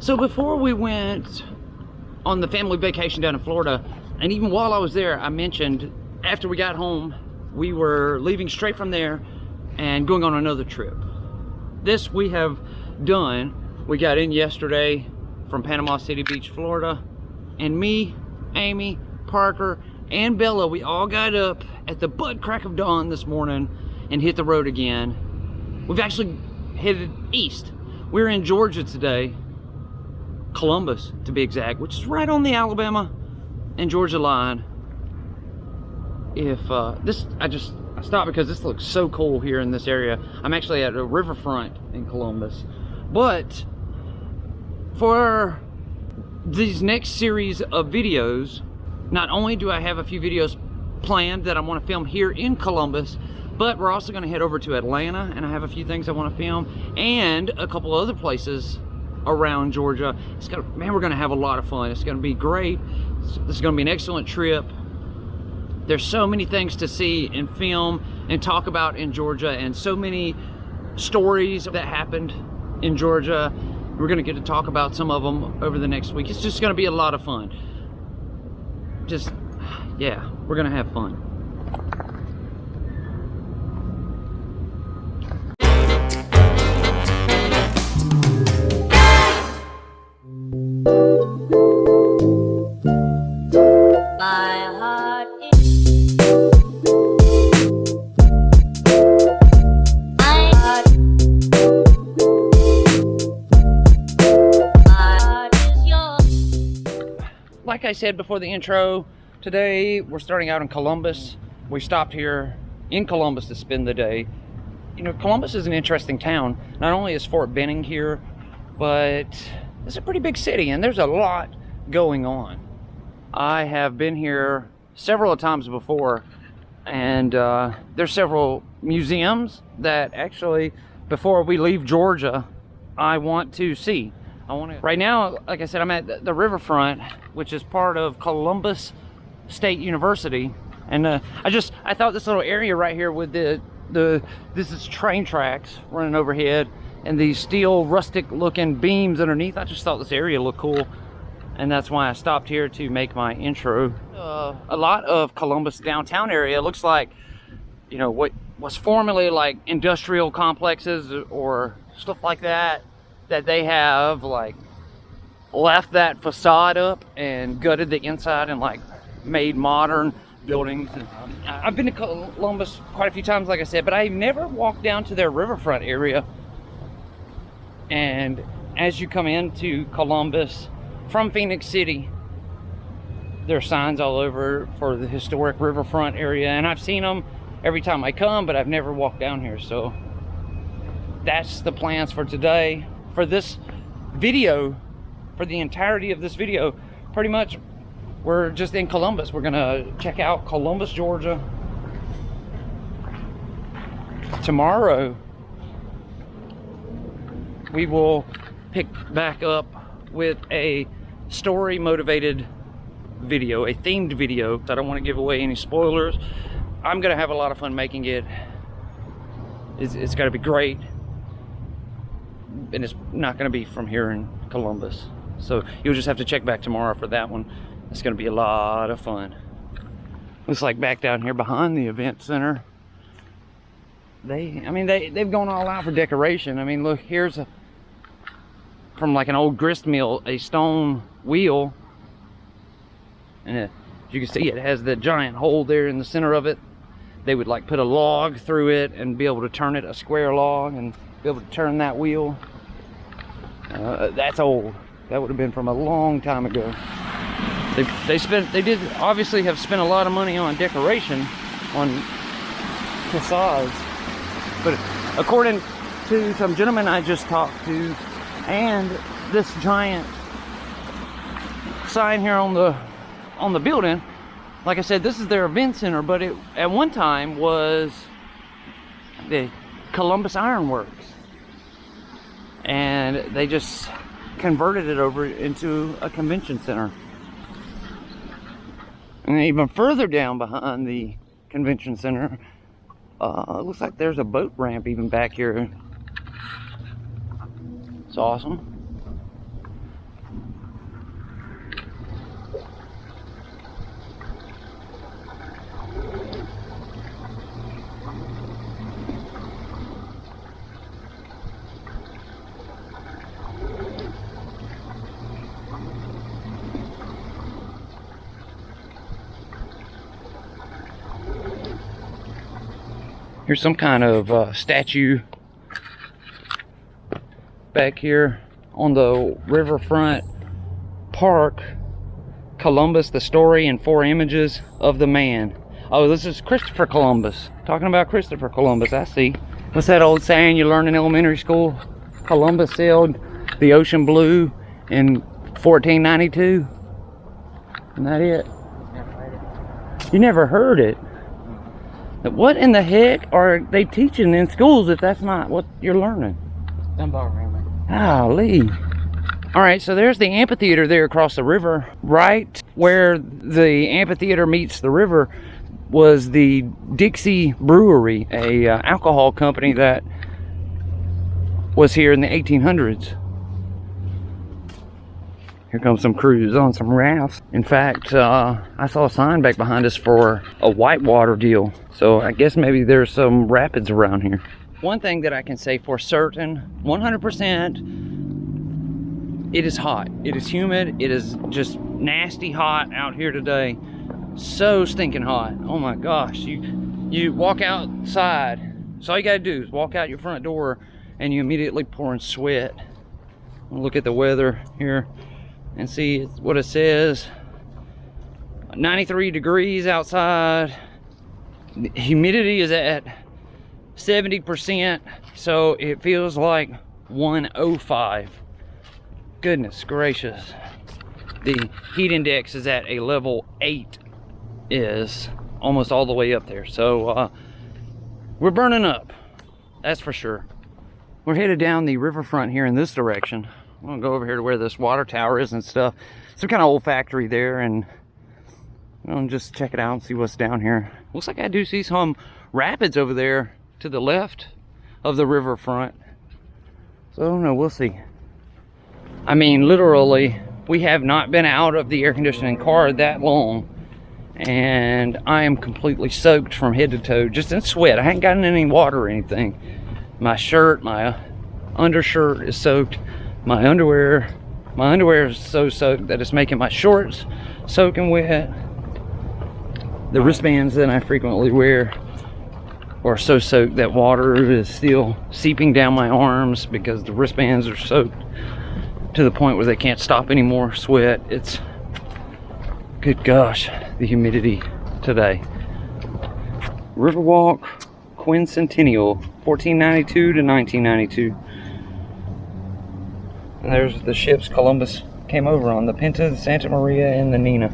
So before we went on the family vacation down in Florida, and even while I was there, I mentioned after we got home, we were leaving straight from there and going on another trip. This we have done. We got in yesterday from Panama City Beach, Florida, and me, Amy, Parker, and Bella, we all got up at the butt crack of dawn this morning and hit the road again. We've actually headed east. We're in Georgia today, Columbus to be exact, which is right on the Alabama and Georgia line. If I stopped because this looks so cool here in this area. I'm actually at a riverfront in Columbus. But for these next series of videos, not only do I have a few videos planned that I want to film here in Columbus, but we're also going to head over to Atlanta, and I have a few things I want to film, and a couple other places around Georgia. Man, we're going to have a lot of fun. It's going to be great. This is going to be an excellent trip. There's so many things to see and film and talk about in Georgia, and so many stories that happened in Georgia. We're going to get to talk about some of them over the next week. It's just going to be a lot of fun. Yeah, we're going to have fun. Like I said before the intro, today we're starting out in Columbus. We stopped here in Columbus to spend the day. You know, Columbus is an interesting town. Not only is Fort Benning here, but it's a pretty big city and there's a lot going on. I have been here several times before, and there's several museums that actually, before we leave Georgia, I want to see. Right now, like I said, I'm at the Riverfront, which is part of Columbus State University, and I thought this little area right here with this is train tracks running overhead and these steel rustic looking beams underneath. I just thought this area looked cool, and that's why I stopped here to make my intro. A lot of Columbus downtown area looks like, you know, what was formerly like industrial complexes or stuff like that they have like left that facade up and gutted the inside and like made modern buildings. I've been to Columbus quite a few times, like I said, but I've never walked down to their riverfront area. And as you come into Columbus from Phoenix City, there are signs all over for the historic riverfront area, and I've seen them every time I come, but I've never walked down here. So that's the plans for today. For this video, for the entirety of this video, pretty much we're just in Columbus. We're gonna check out Columbus, Georgia. Tomorrow we will pick back up with a story motivated video, a themed video. I don't want to give away any spoilers. I'm gonna have a lot of fun making it. It's gonna be great. And it's not going to be from here in Columbus, so you'll just have to check back tomorrow for that one. It's going to be a lot of fun. Looks like back down here behind the event center, they've gone all out for decoration. I mean, look, here's from like an old grist mill, a stone wheel, and as you can see, it has the giant hole there in the center of it. They would like put a log through it and be able to turn it, a square log, and be able to turn that wheel. That's old. That would have been from a long time ago. They did obviously have spent a lot of money on decoration, on facades, but according to some gentlemen I just talked to, and this giant sign here on the building, like I said, this is their event center, but it at one time was the Columbus Ironworks, and they just converted it over into a convention center. And even further down behind the convention center, it looks like there's a boat ramp even back here. It's awesome. Here's some kind of statue back here on the Riverfront Park. Columbus, the story and 4 images of the man. Oh, this is Christopher Columbus. Talking about Christopher Columbus, I see. What's that old saying you learn in elementary school? Columbus sailed the ocean blue in 1492. Isn't that it? You never heard it? What in the heck are they teaching in schools if that's not what you're learning? Golly. Alright, so there's the amphitheater there across the river. Right where the amphitheater meets the river was the Dixie Brewery, a alcohol company that was here in the 1800s. Here comes some crews on some rafts. In fact, I saw a sign back behind us for a whitewater deal. So I guess maybe there's some rapids around here. One thing that I can say for certain, 100%, it is hot. It is humid. It is just nasty hot out here today. So stinking hot. Oh my gosh. You walk outside. So all you gotta do is walk out your front door and you immediately pouring sweat. Look at the weather here and see what it says. 93 degrees outside. The humidity is at 70%, so it feels like 105. Goodness gracious. The heat index is at a level 8, is almost all the way up there. So we're burning up, that's for sure. We're headed down the riverfront here in this direction. I'm gonna go over here to where this water tower is and stuff. Some kind of old factory there, and I'll just check it out and see what's down here. Looks like I do see some rapids over there to the left of the riverfront. So I don't know, we'll see. I mean, literally, we have not been out of the air conditioning car that long, and I am completely soaked from head to toe, just in sweat. I haven't gotten any water or anything. My shirt, my undershirt is soaked. My underwear is so soaked that it's making my shorts soaking wet. The wristbands that I frequently wear are so soaked that water is still seeping down my arms because the wristbands are soaked to the point where they can't stop anymore. Sweat. It's, good gosh, the humidity today. Riverwalk Quincentennial, 1492 to 1992. And there's the ships Columbus came over on, the Pinta, the Santa Maria, and the Nina.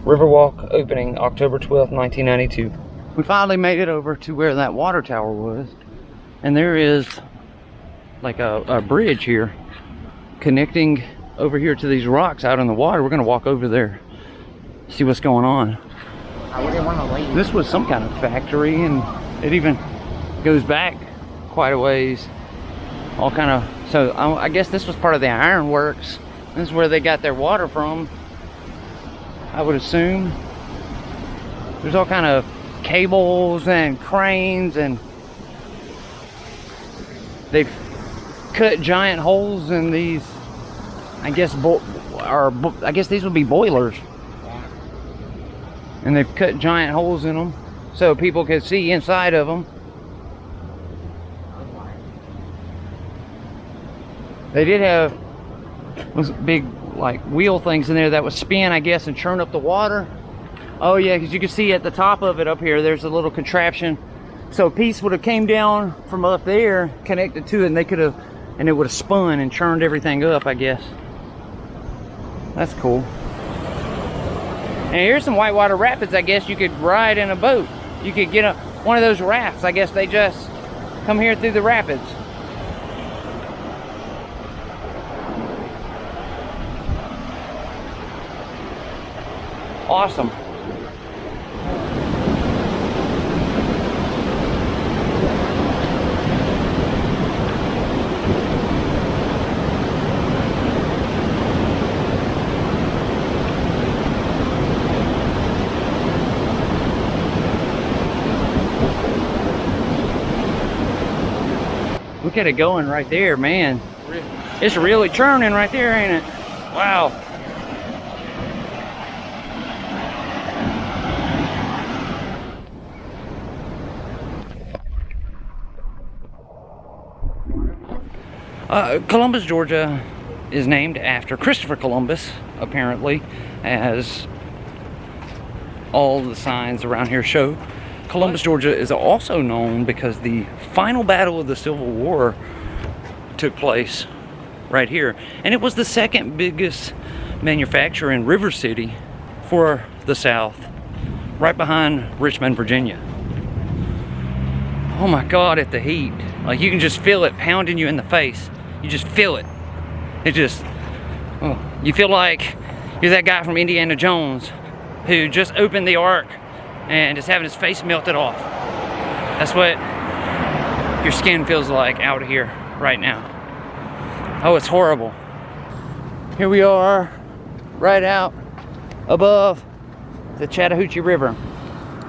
Riverwalk opening October 12th, 1992. We finally made it over to where that water tower was, and there is like a bridge here connecting over here to these rocks out in the water. We're gonna walk over there, see what's going on. I wouldn't want to leave. This was some kind of factory, and it even goes back quite a ways. All kind of, so I guess this was part of the Ironworks. This is where they got their water from, I would assume. There's all kind of cables and cranes, and they've cut giant holes in these, I guess, I guess these would be boilers. And they've cut giant holes in them so people can see inside of them. They did have those big like wheel things in there that would spin, I guess, and churn up the water. Oh yeah, because you can see at the top of it up here, there's a little contraption. So a piece would have came down from up there, connected to it, and they could have, and it would have spun and churned everything up, I guess. That's cool. And here's some whitewater rapids. I guess you could ride in a boat. You could get one of those rafts. I guess they just come here through the rapids. Awesome. Look at it going right there, man. It's really churning right there, ain't it? Wow. Columbus, Georgia is named after Christopher Columbus, apparently, as all the signs around here show. Columbus, Georgia is also known because the final battle of the Civil War took place right here. And it was the second biggest manufacturer in River City for the South, right behind Richmond, Virginia. Oh my God, at the heat. Like, you can just feel it pounding you in the face. You just feel it. It just, oh, you feel like you're that guy from Indiana Jones who just opened the Ark and is having his face melted off. That's what your skin feels like out here right now. Oh, it's horrible. Here we are, right out above the Chattahoochee River.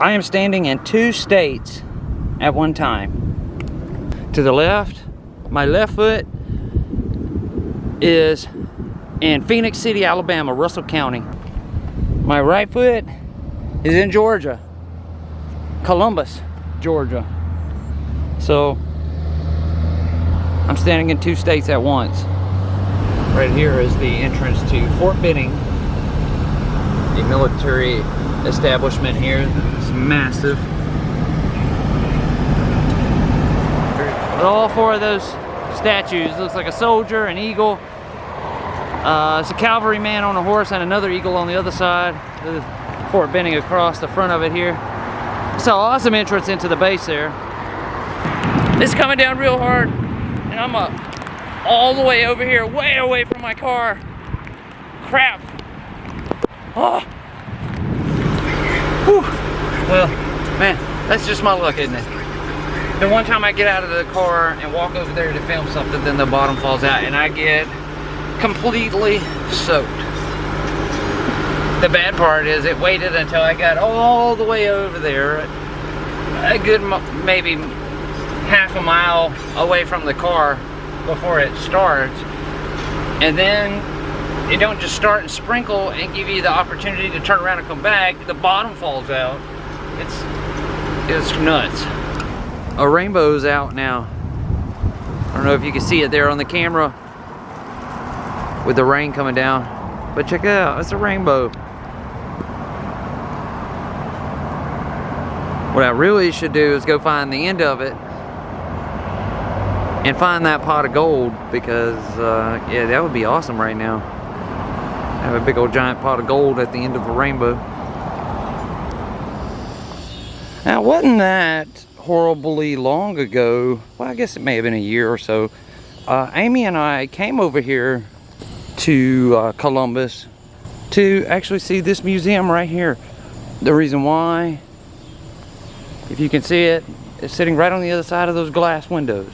I am standing in 2 states at one time. To the left, my left foot is in Phoenix City, Alabama, Russell County. My right foot is in Georgia, Columbus, Georgia. So I'm standing in 2 states at once. Right here is the entrance to Fort Benning, the military establishment here. It's massive. All 4 of those statues. Looks like a soldier, an eagle. It's a cavalryman on a horse and another eagle on the other side. Fort Benning across the front of it here. It's an awesome entrance into the base there. It's coming down real hard, and I'm all the way over here, way away from my car. Crap. Oh. Whew. Well, man, that's just my luck, isn't it? The one time I get out of the car and walk over there to film something, then the bottom falls out and I get completely soaked. The bad part is it waited until I got all the way over there, a good maybe half a mile away from the car before it starts. And then it don't just start and sprinkle and give you the opportunity to turn around and come back. The bottom falls out. It's nuts. A rainbow's out now. I don't know if you can see it there on the camera with the rain coming down, but check it out, it's a rainbow. What I really should do is go find the end of it and find that pot of gold, because yeah, that would be awesome right now. Have a big old giant pot of gold at the end of the rainbow. Now, wasn't that horribly long ago? Well, I guess it may have been a year or so. Amy and I came over here to Columbus to actually see this museum right here. The reason why, if you can see it, it's sitting right on the other side of those glass windows.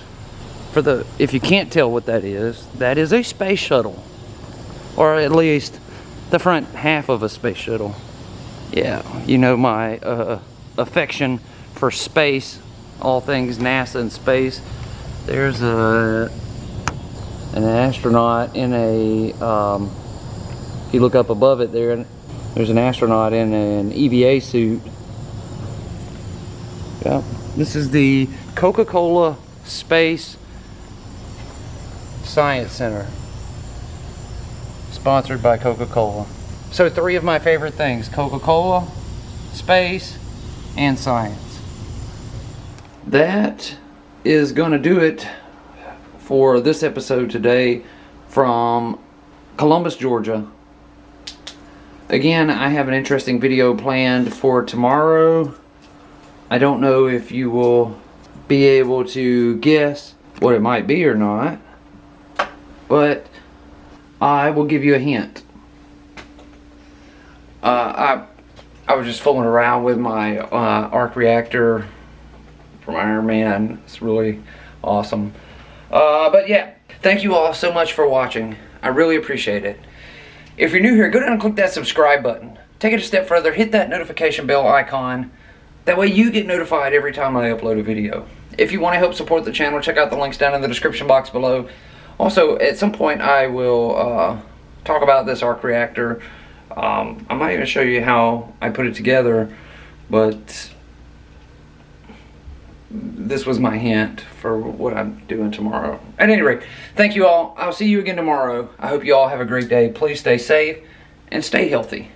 If you can't tell what that is a space shuttle, or at least the front half of a space shuttle. Yeah, you know my affection for space, all things NASA and space. There's an astronaut in a, if you look up above it there's an astronaut in an EVA suit. Yeah, this is the Coca-Cola Space Science Center, sponsored by Coca-Cola. So 3 of my favorite things: Coca-Cola, space, and science. That is gonna do it for this episode today from Columbus, Georgia. Again, I have an interesting video planned for tomorrow. I don't know if you will be able to guess what it might be or not, but I will give you a hint. I was just fooling around with my arc reactor from Iron Man. It's really awesome. But yeah, thank you all so much for watching. I really appreciate it. If you're new here, go down and click that subscribe button. Take it a step further, hit that notification bell icon. That way you get notified every time I upload a video. If you want to help support the channel, check out the links down in the description box below. Also, at some point I will talk about this arc reactor. I might even show you how I put it together, but this was my hint for what I'm doing tomorrow. At any rate, thank you all. I'll see you again tomorrow. I hope you all have a great day. Please stay safe and stay healthy.